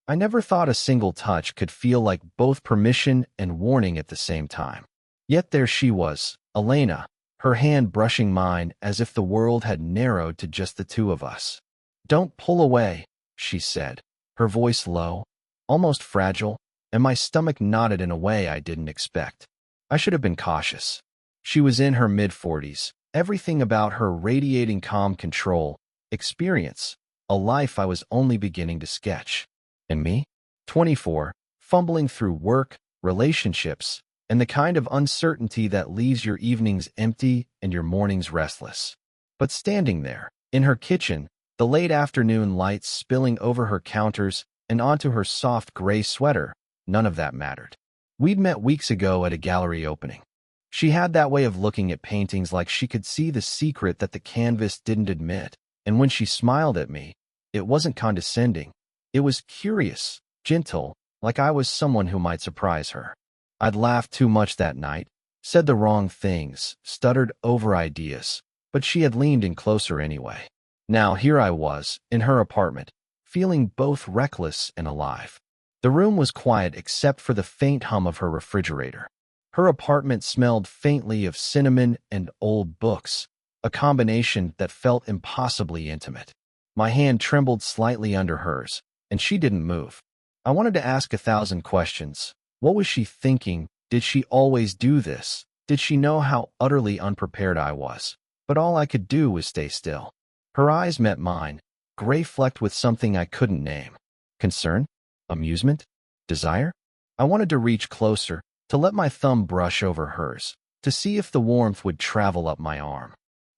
I never thought a single touch could feel like both permission and warning at the same time. Yet there she was, Elena, her hand brushing mine as if the world had narrowed to just the two of us. "Don't pull away," she said, her voice low, almost fragile, and my stomach knotted in a way I didn't expect. I should have been cautious. She was in her mid-40s, everything about her radiating calm control, experience, a life I was only beginning to sketch. And me? 24, fumbling through work, relationships, and the kind of uncertainty that leaves your evenings empty and your mornings restless. But standing there, in her kitchen, the late afternoon lights spilling over her counters and onto her soft gray sweater, none of that mattered. We'd met weeks ago at a gallery opening. She had that way of looking at paintings like she could see the secret that the canvas didn't admit, and when she smiled at me, it wasn't condescending. It was curious, gentle, like I was someone who might surprise her. I'd laughed too much that night, said the wrong things, stuttered over ideas, but she had leaned in closer anyway. Now here I was, in her apartment, feeling both reckless and alive. The room was quiet except for the faint hum of her refrigerator. Her apartment smelled faintly of cinnamon and old books, a combination that felt impossibly intimate. My hand trembled slightly under hers, and she didn't move. I wanted to ask 1,000 questions. What was she thinking? Did she always do this? Did she know how utterly unprepared I was? But all I could do was stay still. Her eyes met mine, gray flecked with something I couldn't name. Concern? Amusement? Desire? I wanted to reach closer, to let my thumb brush over hers, to see if the warmth would travel up my arm.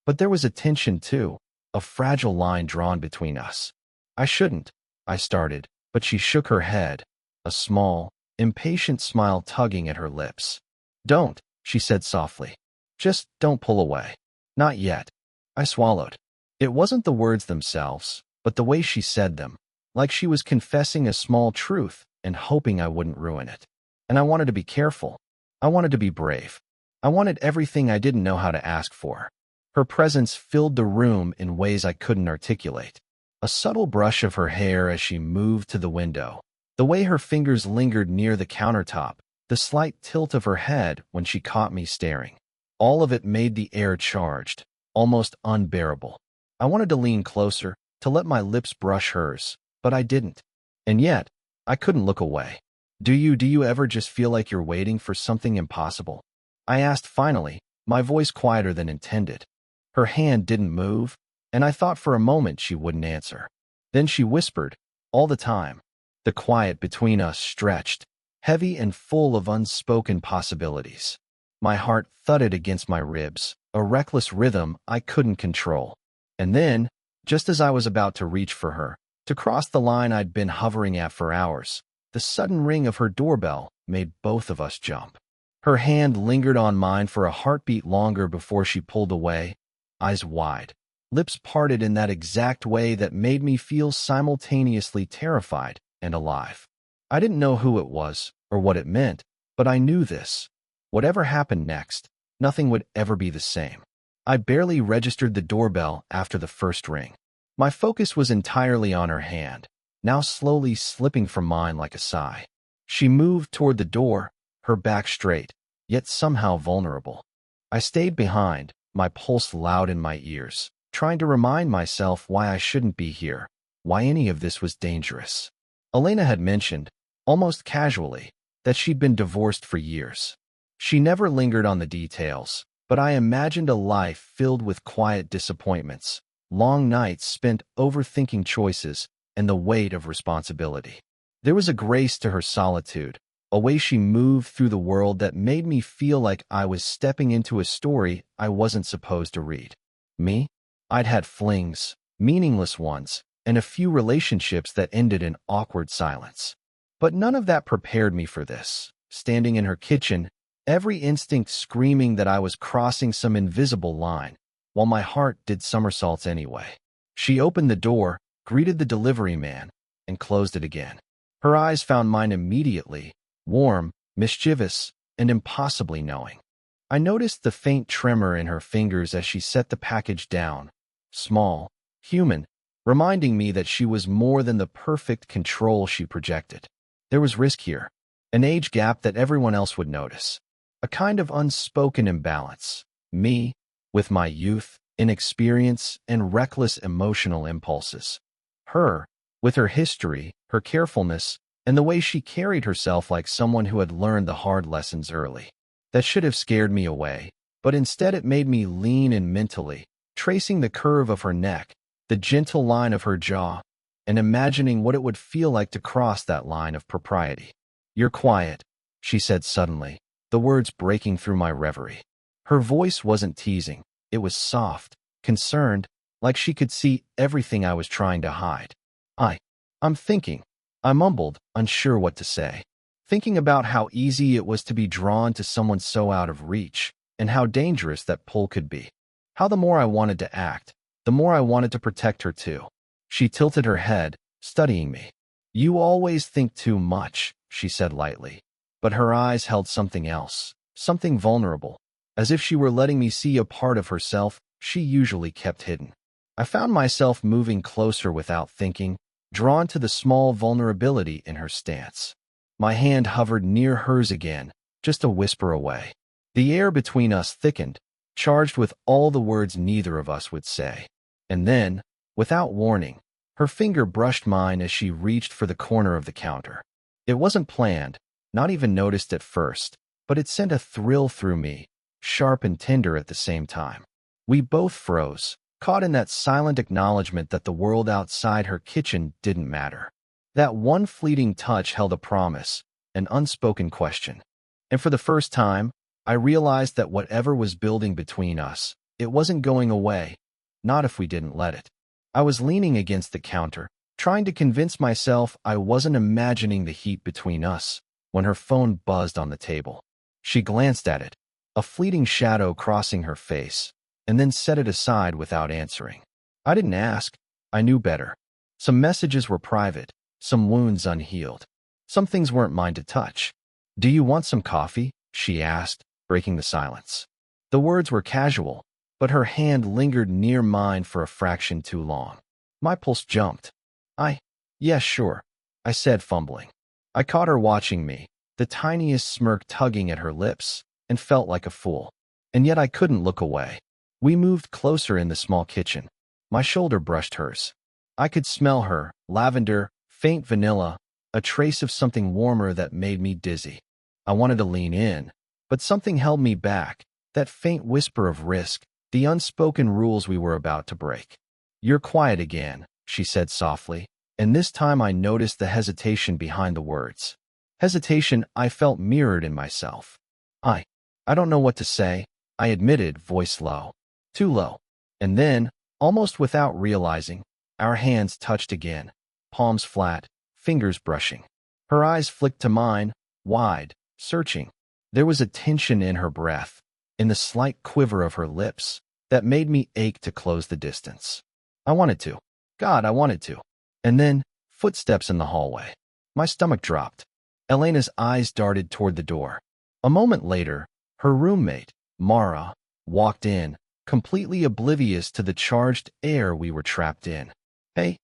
But there was a tension too, a fragile line drawn between us. "I shouldn't," I started, but she shook her head, a small, impatient smile tugging at her lips. "Don't," she said softly. "Just don't pull away. Not yet." I swallowed. It wasn't the words themselves, but the way she said them, like she was confessing a small truth and hoping I wouldn't ruin it. And I wanted to be careful. I wanted to be brave. I wanted everything I didn't know how to ask for. Her presence filled the room in ways I couldn't articulate. A subtle brush of her hair as she moved to the window, the way her fingers lingered near the countertop, the slight tilt of her head when she caught me staring. All of it made the air charged, almost unbearable. I wanted to lean closer, to let my lips brush hers, but I didn't. And yet, I couldn't look away. Do you ever just feel like you're waiting for something impossible?" I asked finally, my voice quieter than intended. Her hand didn't move, and I thought for a moment she wouldn't answer. Then she whispered, "All the time." The quiet between us stretched, heavy and full of unspoken possibilities. My heart thudded against my ribs, a reckless rhythm I couldn't control. And then, just as I was about to reach for her, to cross the line I'd been hovering at for hours, the sudden ring of her doorbell made both of us jump. Her hand lingered on mine for a heartbeat longer before she pulled away, eyes wide, lips parted in that exact way that made me feel simultaneously terrified and alive. I didn't know who it was or what it meant, but I knew this. Whatever happened next, nothing would ever be the same. I barely registered the doorbell after the first ring. My focus was entirely on her hand, now slowly slipping from mine like a sigh. She moved toward the door, her back straight, yet somehow vulnerable. I stayed behind, my pulse loud in my ears, trying to remind myself why I shouldn't be here, why any of this was dangerous. Elena had mentioned, almost casually, that she'd been divorced for years. She never lingered on the details, but I imagined a life filled with quiet disappointments, long nights spent overthinking choices, and the weight of responsibility. There was a grace to her solitude, a way she moved through the world that made me feel like I was stepping into a story I wasn't supposed to read. Me? I'd had flings, meaningless ones, and a few relationships that ended in awkward silence. But none of that prepared me for this. Standing in her kitchen, every instinct screaming that I was crossing some invisible line, while my heart did somersaults anyway. She opened the door, greeted the delivery man, and closed it again. Her eyes found mine immediately, warm, mischievous, and impossibly knowing. I noticed the faint tremor in her fingers as she set the package down. Small, human, reminding me that she was more than the perfect control she projected. There was risk here, an age gap that everyone else would notice, a kind of unspoken imbalance. Me, with my youth, inexperience, and reckless emotional impulses. Her, with her history, her carefulness, and the way she carried herself like someone who had learned the hard lessons early. That should have scared me away, but instead it made me lean in mentally, tracing the curve of her neck, the gentle line of her jaw, and imagining what it would feel like to cross that line of propriety. "You're quiet," she said suddenly, the words breaking through my reverie. Her voice wasn't teasing, it was soft, concerned, like she could see everything I was trying to hide. I'm thinking," I mumbled, unsure what to say. Thinking about how easy it was to be drawn to someone so out of reach, and how dangerous that pull could be. How the more I wanted to act, the more I wanted to protect her too. She tilted her head, studying me. "You always think too much," she said lightly. But her eyes held something else, something vulnerable, as if she were letting me see a part of herself she usually kept hidden. I found myself moving closer without thinking, drawn to the small vulnerability in her stance. My hand hovered near hers again, just a whisper away. The air between us thickened, charged with all the words neither of us would say. And then, without warning, her finger brushed mine as she reached for the corner of the counter. It wasn't planned, not even noticed at first, but it sent a thrill through me, sharp and tender at the same time. We both froze, caught in that silent acknowledgement that the world outside her kitchen didn't matter. That one fleeting touch held a promise, an unspoken question. And for the first time, I realized that whatever was building between us, it wasn't going away, not if we didn't let it. I was leaning against the counter, trying to convince myself I wasn't imagining the heat between us, when her phone buzzed on the table. She glanced at it, a fleeting shadow crossing her face, and then set it aside without answering. I didn't ask. I knew better. Some messages were private, some wounds unhealed. Some things weren't mine to touch. "Do you want some coffee?" she asked, breaking the silence. The words were casual, but her hand lingered near mine for a fraction too long. My pulse jumped. "Yes, sure," I said, fumbling. I caught her watching me, the tiniest smirk tugging at her lips, and felt like a fool. And yet I couldn't look away. We moved closer in the small kitchen. My shoulder brushed hers. I could smell her, lavender, faint vanilla, a trace of something warmer that made me dizzy. I wanted to lean in, but something held me back, that faint whisper of risk, the unspoken rules we were about to break. "You're quiet again," she said softly, and this time I noticed the hesitation behind the words. Hesitation I felt mirrored in myself. I don't know what to say," I admitted, voice low. Too low. And then, almost without realizing, our hands touched again, palms flat, fingers brushing. Her eyes flicked to mine, wide, searching. There was a tension in her breath, in the slight quiver of her lips, that made me ache to close the distance. I wanted to. God, I wanted to. And then, footsteps in the hallway. My stomach dropped. Elena's eyes darted toward the door. A moment later, her roommate, Mara, walked in, completely oblivious to the charged air we were trapped in. "Hey,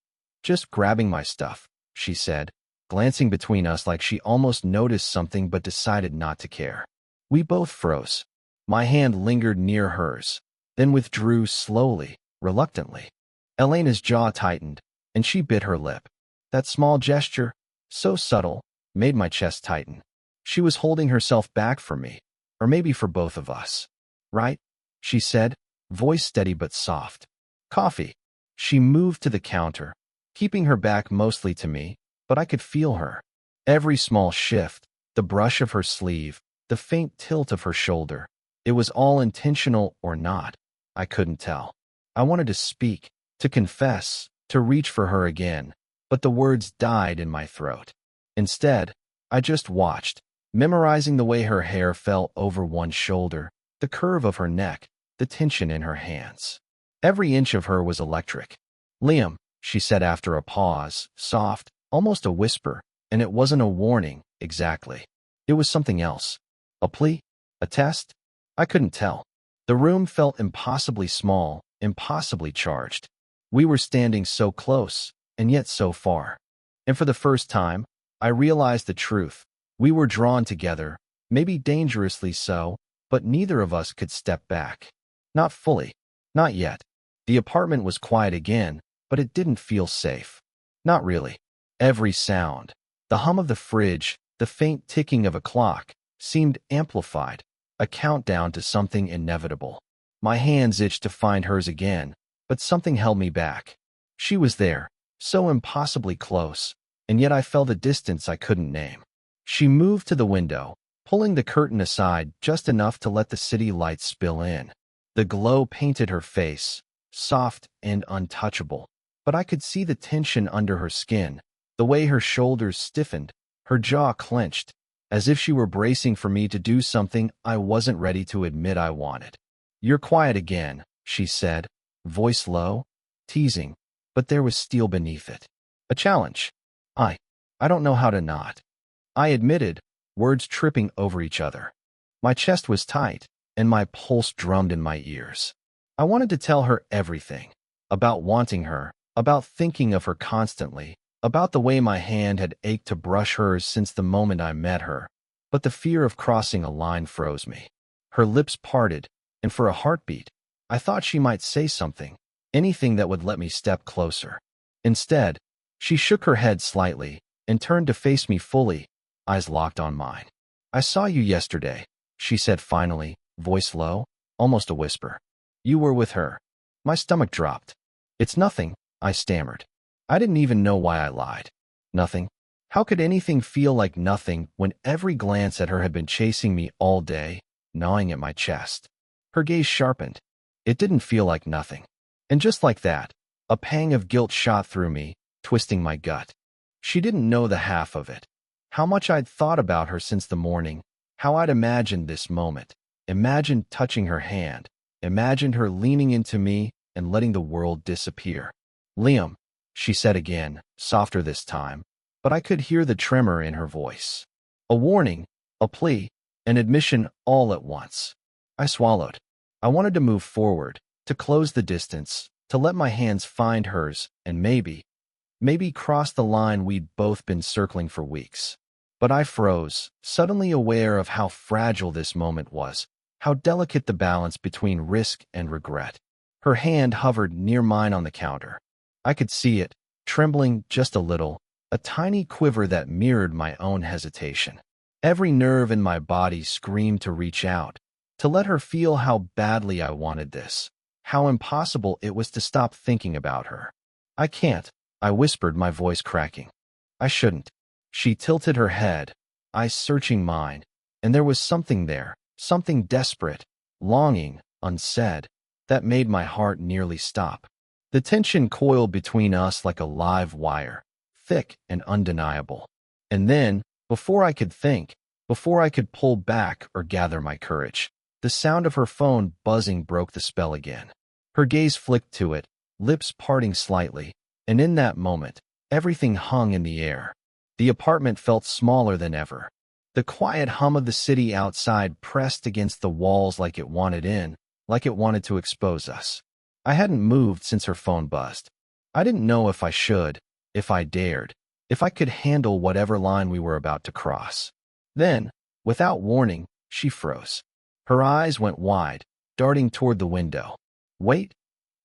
just grabbing my stuff," she said, glancing between us like she almost noticed something but decided not to care. We both froze. My hand lingered near hers, then withdrew slowly, reluctantly. Elena's jaw tightened, and she bit her lip. That small gesture, so subtle, made my chest tighten. She was holding herself back from me, or maybe for both of us. "Right?" she said, voice steady but soft. "Coffee." She moved to the counter, keeping her back mostly to me, but I could feel her. Every small shift, the brush of her sleeve, the faint tilt of her shoulder, it was all intentional or not. I couldn't tell. I wanted to speak, to confess, to reach for her again, but the words died in my throat. Instead, I just watched, memorizing the way her hair fell over one shoulder, the curve of her neck, the tension in her hands. Every inch of her was electric. "Liam," she said after a pause, soft, almost a whisper, and it wasn't a warning, exactly. It was something else. A plea? A test? I couldn't tell. The room felt impossibly small, impossibly charged. We were standing so close, and yet so far. And for the first time, I realized the truth. We were drawn together, maybe dangerously so, but neither of us could step back. Not fully. Not yet. The apartment was quiet again, but it didn't feel safe. Not really. Every sound, the hum of the fridge, the faint ticking of a clock, seemed amplified, a countdown to something inevitable. My hands itched to find hers again, but something held me back. She was there, so impossibly close, and yet I felt a distance I couldn't name. She moved to the window, pulling the curtain aside just enough to let the city lights spill in. The glow painted her face, soft and untouchable, but I could see the tension under her skin, the way her shoulders stiffened, her jaw clenched, as if she were bracing for me to do something I wasn't ready to admit I wanted. "You're quiet again," she said, voice low, teasing, but there was steel beneath it. A challenge. I don't know how to not. I admitted, words tripping over each other. My chest was tight, and my pulse drummed in my ears. I wanted to tell her everything. About wanting her, about thinking of her constantly, about the way my hand had ached to brush hers since the moment I met her. But the fear of crossing a line froze me. Her lips parted, and for a heartbeat, I thought she might say something, anything that would let me step closer. Instead, she shook her head slightly and turned to face me fully, eyes locked on mine. "I saw you yesterday," she said finally, voice low, almost a whisper. "You were with her." My stomach dropped. "It's nothing," I stammered. I didn't even know why I lied. Nothing? How could anything feel like nothing when every glance at her had been chasing me all day, gnawing at my chest? Her gaze sharpened. It didn't feel like nothing. And just like that, a pang of guilt shot through me, twisting my gut. She didn't know the half of it. How much I'd thought about her since the morning, how I'd imagined this moment, imagined touching her hand, imagined her leaning into me and letting the world disappear. "Liam," she said again, softer this time, but I could hear the tremor in her voice. A warning, a plea, an admission all at once. I swallowed. I wanted to move forward, to close the distance, to let my hands find hers, and maybe cross the line we'd both been circling for weeks. But I froze, suddenly aware of how fragile this moment was, how delicate the balance between risk and regret. Her hand hovered near mine on the counter. I could see it, trembling just a little, a tiny quiver that mirrored my own hesitation. Every nerve in my body screamed to reach out, to let her feel how badly I wanted this, how impossible it was to stop thinking about her. "I can't," I whispered, my voice cracking. "I shouldn't." She tilted her head, eyes searching mine, and there was something there, something desperate, longing, unsaid, that made my heart nearly stop. The tension coiled between us like a live wire, thick and undeniable. And then, before I could think, before I could pull back or gather my courage, the sound of her phone buzzing broke the spell again. Her gaze flicked to it, lips parting slightly, and in that moment, everything hung in the air. The apartment felt smaller than ever. The quiet hum of the city outside pressed against the walls like it wanted in, like it wanted to expose us. I hadn't moved since her phone buzzed. I didn't know if I should, if I dared, if I could handle whatever line we were about to cross. Then, without warning, she froze. Her eyes went wide, darting toward the window. "Wait,"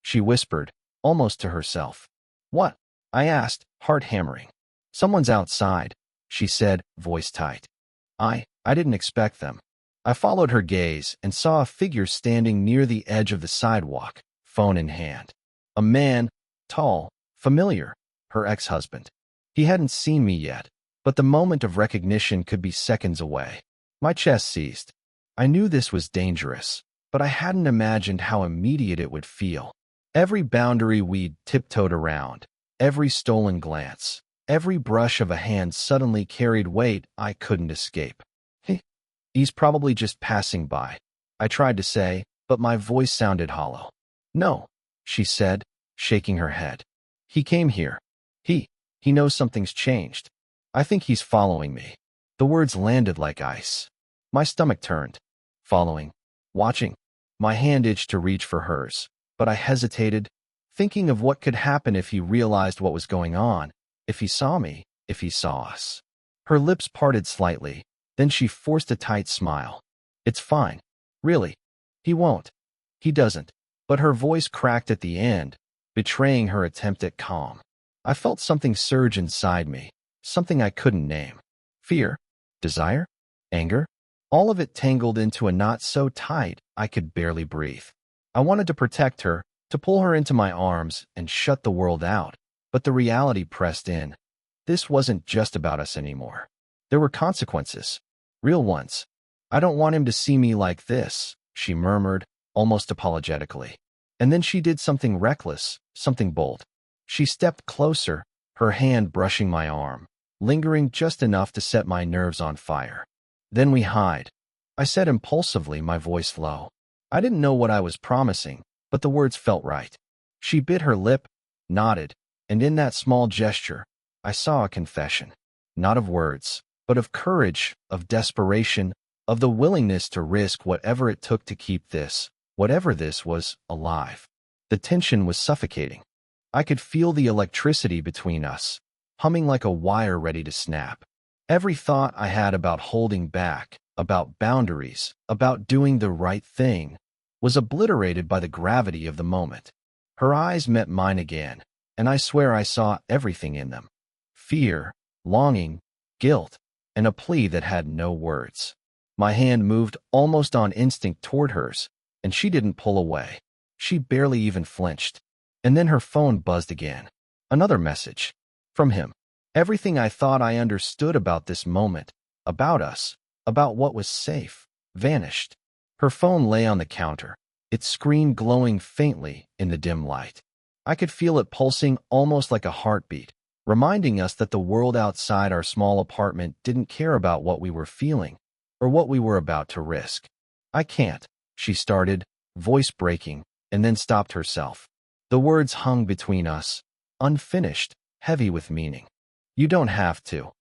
she whispered, almost to herself. "What?" I asked, heart hammering. "Someone's outside," she said, voice tight. I didn't expect them. I followed her gaze and saw a figure standing near the edge of the sidewalk, phone in hand. A man, tall, familiar, her ex-husband. He hadn't seen me yet, but the moment of recognition could be seconds away. My chest seized. I knew this was dangerous, but I hadn't imagined how immediate it would feel. Every boundary we'd tiptoed around, every stolen glance, every brush of a hand suddenly carried weight I couldn't escape. He's probably just passing by, I tried to say, but my voice sounded hollow. "No," she said, shaking her head. "He came here. He knows something's changed. I think he's following me." The words landed like ice. My stomach turned. Following. Watching. My hand itched to reach for hers, but I hesitated, thinking of what could happen if he realized what was going on, if he saw me, if he saw us. Her lips parted slightly, then she forced a tight smile. It's fine. Really. He won't. He doesn't. But her voice cracked at the end, betraying her attempt at calm. I felt something surge inside me, something I couldn't name. Fear? Desire? Anger? All of it tangled into a knot so tight I could barely breathe. I wanted to protect her, to pull her into my arms and shut the world out, but the reality pressed in. This wasn't just about us anymore. There were consequences. Real ones. I don't want him to see me like this, she murmured, almost apologetically. And then she did something reckless, something bold. She stepped closer, her hand brushing my arm, lingering just enough to set my nerves on fire. Then we hide, I said impulsively, my voice low. I didn't know what I was promising, but the words felt right. She bit her lip, nodded, and in that small gesture, I saw a confession. Not of words, but of courage, of desperation, of the willingness to risk whatever it took to keep this, whatever this was, alive. The tension was suffocating. I could feel the electricity between us, humming like a wire ready to snap. Every thought I had about holding back, about boundaries, about doing the right thing, was obliterated by the gravity of the moment. Her eyes met mine again, and I swear I saw everything in them. Fear, longing, guilt, and a plea that had no words. My hand moved almost on instinct toward hers, and she didn't pull away. She barely even flinched. And then her phone buzzed again. Another message. From him. Everything I thought I understood about this moment, about us, about what was safe, vanished. Her phone lay on the counter, its screen glowing faintly in the dim light. I could feel it pulsing almost like a heartbeat, reminding us that the world outside our small apartment didn't care about what we were feeling, or what we were about to risk. I can't, she started, voice breaking, and then stopped herself. The words hung between us, unfinished, heavy with meaning. You don't have to,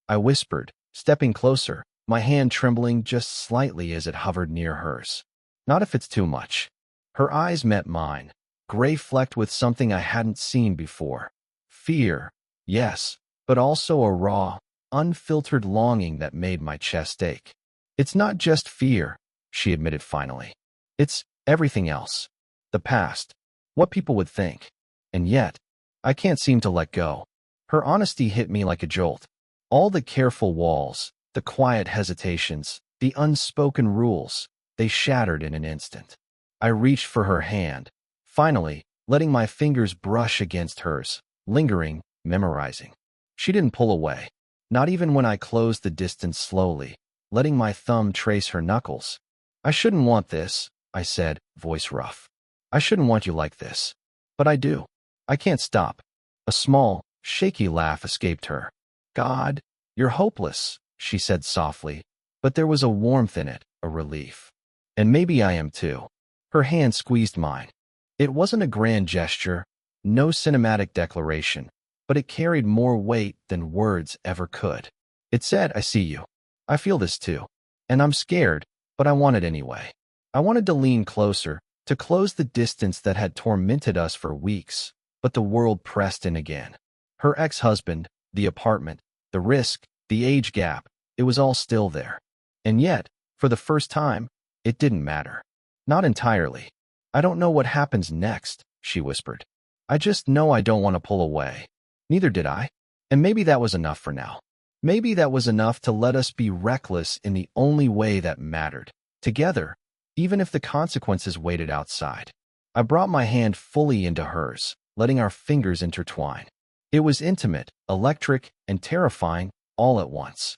I whispered, stepping closer, my hand trembling just slightly as it hovered near hers. Not if it's too much. Her eyes met mine, gray flecked with something I hadn't seen before. Fear, yes, but also a raw, unfiltered longing that made my chest ache. It's not just fear, she admitted finally. It's everything else. The past. What people would think. And yet, I can't seem to let go. Her honesty hit me like a jolt. All the careful walls, the quiet hesitations, the unspoken rules, they shattered in an instant. I reached for her hand, finally, letting my fingers brush against hers, lingering, memorizing. She didn't pull away, not even when I closed the distance slowly, letting my thumb trace her knuckles. I shouldn't want this, I said, voice rough. I shouldn't want you like this. But I do. I can't stop. A small, shaky laugh escaped her. God, you're hopeless, she said softly, but there was a warmth in it, a relief. And maybe I am too. Her hand squeezed mine. It wasn't a grand gesture, no cinematic declaration, but it carried more weight than words ever could. It said, I see you. I feel this too. And I'm scared, but I want it anyway. I wanted to lean closer, to close the distance that had tormented us for weeks, but the world pressed in again. Her ex-husband, the apartment, the risk, the age gap, it was all still there. And yet, for the first time, it didn't matter. Not entirely. I don't know what happens next, she whispered. I just know I don't want to pull away. Neither did I. And maybe that was enough for now. Maybe that was enough to let us be reckless in the only way that mattered. Together, even if the consequences waited outside. I brought my hand fully into hers, letting our fingers intertwine. It was intimate, electric, and terrifying all at once.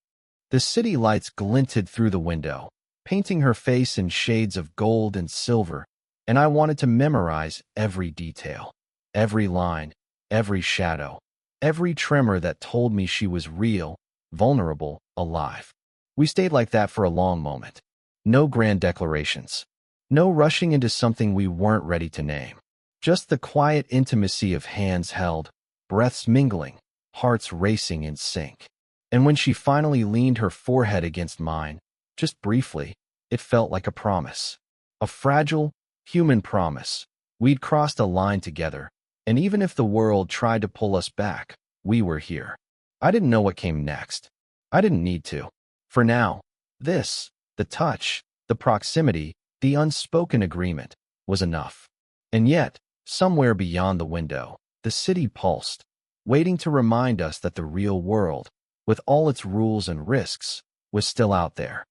The city lights glinted through the window, painting her face in shades of gold and silver, and I wanted to memorize every detail, every line, every shadow, every tremor that told me she was real, vulnerable, alive. We stayed like that for a long moment. No grand declarations. No rushing into something we weren't ready to name. Just the quiet intimacy of hands held, breaths mingling, hearts racing in sync. And when she finally leaned her forehead against mine, just briefly, it felt like a promise. A fragile, human promise. We'd crossed a line together, And even if the world tried to pull us back, we were here. I didn't know what came next. I didn't need to. For now, this, the touch, the proximity, the unspoken agreement, was enough. And yet, somewhere beyond the window, the city pulsed, waiting to remind us that the real world, with all its rules and risks, was still out there.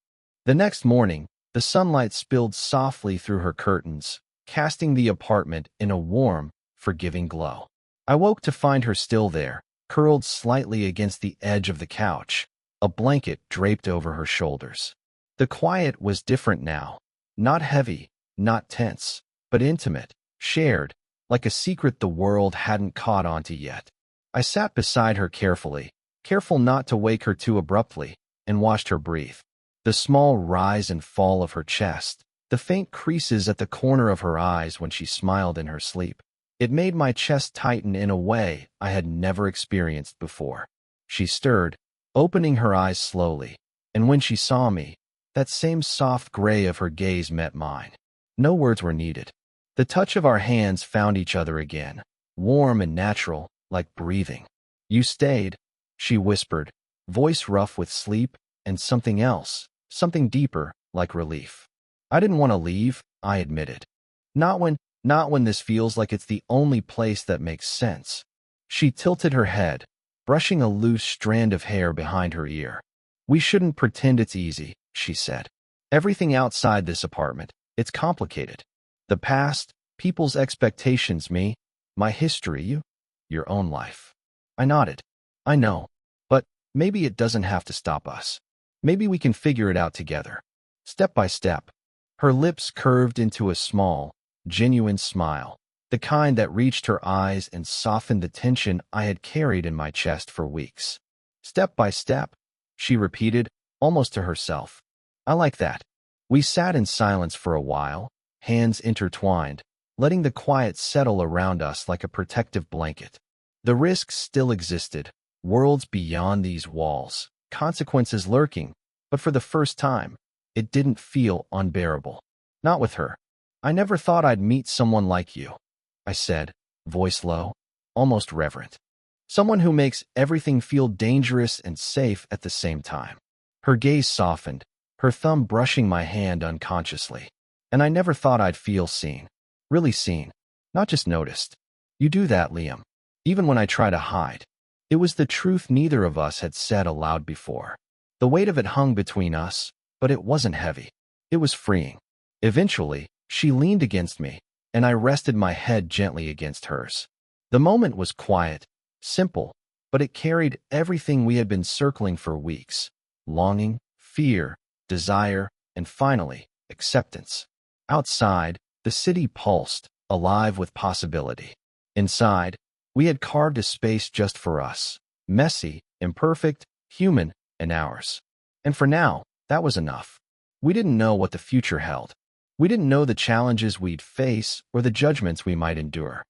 The next morning, the sunlight spilled softly through her curtains, casting the apartment in a warm, forgiving glow. I woke to find her still there, curled slightly against the edge of the couch, a blanket draped over her shoulders. The quiet was different now, not heavy, not tense, but intimate, shared, like a secret the world hadn't caught onto yet. I sat beside her carefully, careful not to wake her too abruptly, and watched her breathe. The small rise and fall of her chest, the faint creases at the corner of her eyes when she smiled in her sleep. It made my chest tighten in a way I had never experienced before. She stirred, opening her eyes slowly, and when she saw me, that same soft gray of her gaze met mine. No words were needed. The touch of our hands found each other again, warm and natural, like breathing. "You stayed," she whispered, voice rough with sleep, and something else, something deeper, like relief. "I didn't want to leave," I admitted. Not when this feels like it's the only place that makes sense." She tilted her head, brushing a loose strand of hair behind her ear. "We shouldn't pretend it's easy," she said. "Everything outside this apartment, it's complicated. The past, people's expectations, me, my history, your own life." I nodded. "I know, but maybe it doesn't have to stop us. Maybe we can figure it out together, step by step." Her lips curved into a small, genuine smile, the kind that reached her eyes and softened the tension I had carried in my chest for weeks. "Step by step," she repeated, almost to herself. "I like that." We sat in silence for a while, hands intertwined, letting the quiet settle around us like a protective blanket. The risks still existed, worlds beyond these walls, consequences lurking, but for the first time, it didn't feel unbearable. Not with her. "I never thought I'd meet someone like you," I said, voice low, almost reverent. "Someone who makes everything feel dangerous and safe at the same time." Her gaze softened, her thumb brushing my hand unconsciously. "And I never thought I'd feel seen. Really seen. Not just noticed. You do that, Liam. Even when I try to hide." It was the truth neither of us had said aloud before. The weight of it hung between us, but it wasn't heavy. It was freeing. Eventually, she leaned against me, and I rested my head gently against hers. The moment was quiet, simple, but it carried everything we had been circling for weeks: longing, fear, desire, and finally, acceptance. Outside, the city pulsed, alive with possibility. Inside, we had carved a space just for us, messy, imperfect, human, and ours. And for now, that was enough. We didn't know what the future held. We didn't know the challenges we'd face or the judgments we might endure.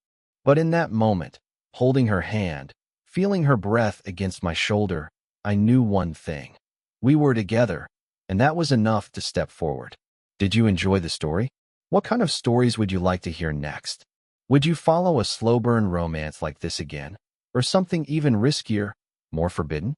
But in that moment, holding her hand, feeling her breath against my shoulder, I knew one thing. We were together, and that was enough to step forward. Did you enjoy the story? What kind of stories would you like to hear next? Would you follow a slow burn romance like this again? Or something even riskier, more forbidden?